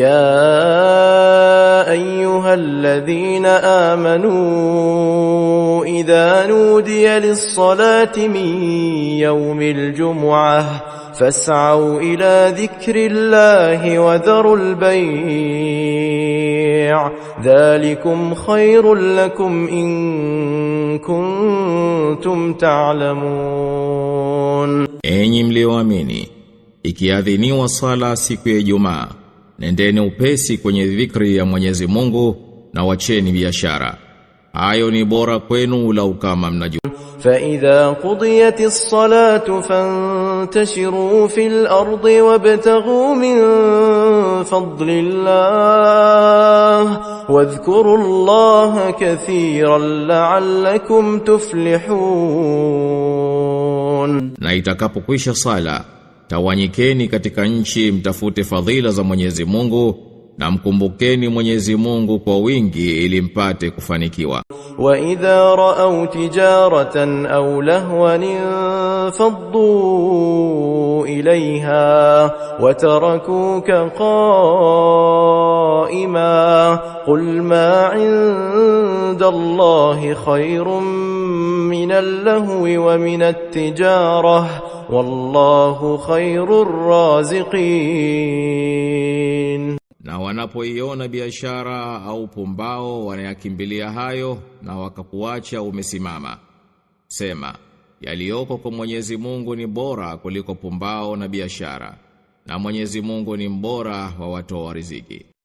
يا أيها الذين آمنوا إذا نودي للصلاة من يوم الجمعة فاسعوا إلى ذكر الله وذروا البيع ذلكم خير لكم إن كنتم تعلمون. Enyi mlioamini, ikiadhiniwa sala siku ya Ijumaa, nendeni upesi kwenye dhikri ya Mwenyezi Mungu na wacheni biashara. Hayo ni bora kwenu lau kama mnajua. فإذا قضيت الصلاة فانتشروا في الأرض وابتغوا من فضل الله واذكروا الله كثيرا لعلكم تفلحون. Na itakapokwisha sala, tawanyikeni katika nchi mtafute fadhila za Mwenyezi Mungu na mkumbukeni Mwenyezi Mungu kwa wingi ili mpate kufanikiwa. وَإِذَا رَأَوْا تِجَارَةً أَوْ لَهْوًا انفَضُّوا إِلَيْهَا وَتَرَكُوكَ قَائِمًا قُلْ مَا عِندَ اللَّهِ خَيْرٌ مِّنَ اللَّهْوِ وَمِنَ التِّجَارَةِ وَاللَّهُ خَيْرُ الرَّازِقِينَ. Na wanapoiona biashara au pumbao wanayakimbilia hayo na wakakuacha umesimama. Sema, yaliyoko kwa Mwenyezi Mungu ni bora kuliko pumbao na biashara, na Mwenyezi Mungu ni mbora wa watoa riziki.